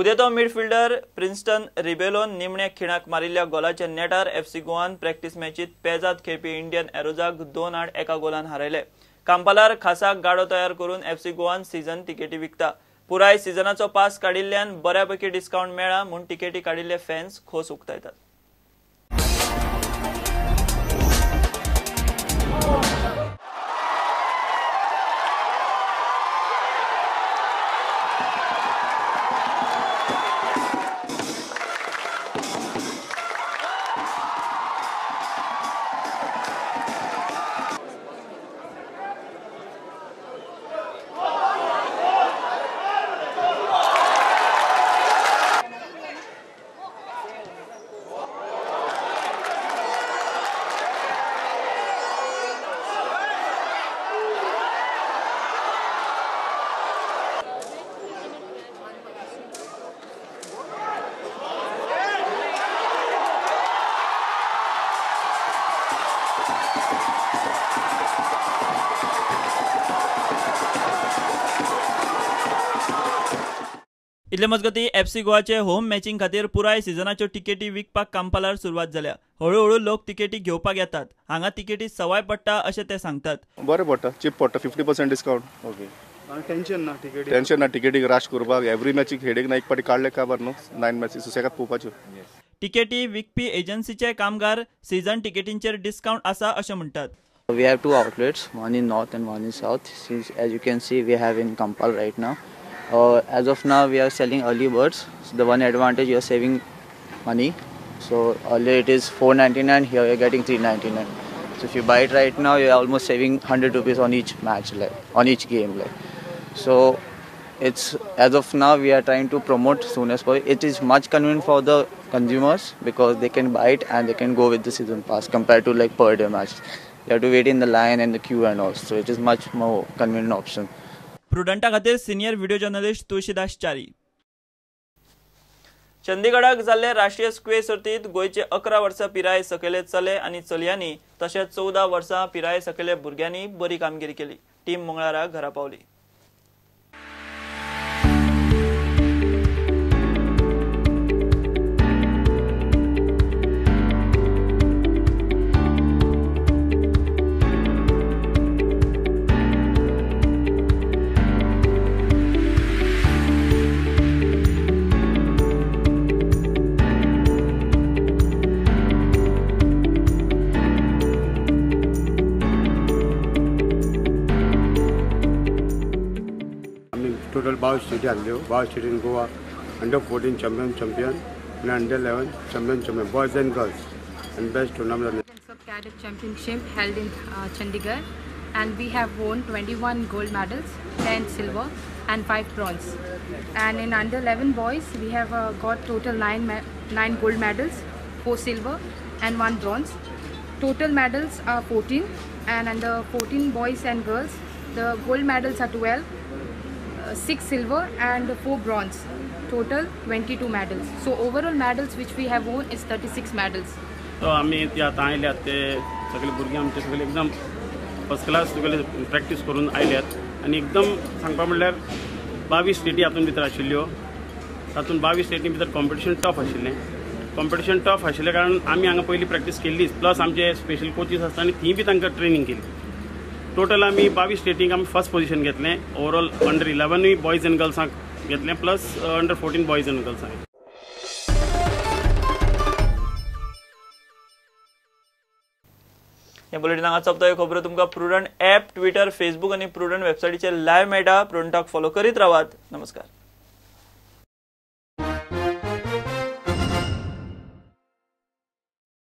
उदेतो midfielder Princeton रिबेलोन निमण्या खिणाक मारिल्ल्या गोलाच्या नेटार एफसी गोवान प्रॅक्टिस मॅचीत पेजात खेळपी इंडियन एरोजाक 2-1 गोलान हारयले। कांपालार खासा गाडो तयार करून एफसी गोवान सीझन तिकेटी विकता। पुराय सीझनाचो पास काडिल्ल्यान बऱ्यापैकी डिस्काउंट मेळ्ळा म्हूण तिकेटी काडिल्ले फॅन्स खोस उक्तायतात। इतले मजगती एफसी गोवाचे होम मॅचिंग खातीर पुराय सीझनाच्यो तिकेटी विकपाक कांपालार सुरवात जाल्या। हळूहळू लोक तिकेटी घेवपाक येतात। हांगा तिकेटी सवाय पडटा अशें ते सांगतात। बरें पडटा, चीप पडटा, 50% डिस्काउंट। ओके, टेन्शन ना तिकेटीक राश करपाक। एवरी मॅचीक हेडेक ना, एक पाटी काडले काबार न्हू, 9 मॅचीस सुसेगाद पोवपाच्यो। तिकेटी विकपी एजन्सीचे कामगार सीझन तिकेटींचेर डिस्काउंट आसा अशें म्हणटात। We have two outlets, one in north and one in south. Since, as you can see, we have in Kampal right now. As of now, we are selling early birds. So the one advantage, you are saving money. So earlier it is 499, here you are getting 399. So if you buy it right now, you are almost saving 100 rupees on each match, on each game. So it's, as of now, we are trying to promote soon as possible. It is much convenient for the consumers because they can buy it and they can go with the season pass compared to per day match. You have to wait in the line and the queue and all. So it is much more convenient option. प्रुडंटा खातीर senior video journalist Tulshidas Chari. चंदीगडाक जाल्ले राष्ट्रीय स्क्वे सर्तीत गोंयचे 11 वर्सां पिराये सकयले चले आनी चलयांनी तशेंच 14 वर्सां पिराये सकयले भुरग्यांनी बरी कामगिरी केली। टीम मंगळारा घरा पावली। Total 22 स्टेटी हारल्यो। 22 state in Goa, under 14 champion and under 11 champion boys and girls and best tournament. Cadet Championship held in Chandigarh, and we have won 21 gold medals, 10 silver and 5 bronze. And in under 11 boys, we have got total 9 gold medals, 4 silver and 1 bronze. Total medals are 14, and under 14 boys and girls, the gold medals are 12. 6 silver and 4 bronze, total 22 medals. So overall medals which we have won is 36 medals. So आम्ही आता आयल्यात ते सगळे भुरगे आमचे सगळे एकदम first class सगळे प्रॅक्टीस करून आयल्यात आणि एकदम सांगपा म्हणल्यार 22 स्टेटी हातून भितर आशिल्ल्यो। तातूंत 22 स्टेटी भितर कॉम्पिटिशन टफ आशिल्लें। कॉम्पिटिशन टफ आशिल्ल्या कारण आमी हांगा पयलीं प्रॅक्टीस केल्लीच, प्लस आमचे स्पेशल कोचीस आसता आनी थंय बी तांकां ट्रेनिंग केली। टोटल आम्ही 22 स्टेटींक आमी फर्स्ट पोजिशन घेतलें। ओवरऑल अंडर 11 बॉयज एंड गर्ल्सांक घेतलें, प्लस अंडर 14 बॉयज एंड गर्ल्सांक। हे बुलेटिनाक सोंपता खबरो तुमकां प्रुडंट ॲप, ट्विटर, फेसबुक आनी प्रुडंट वेबसायटीचेर लायव्ह मेळटा। प्रुडंटाक फॉलो करीत रावात। नमस्कार।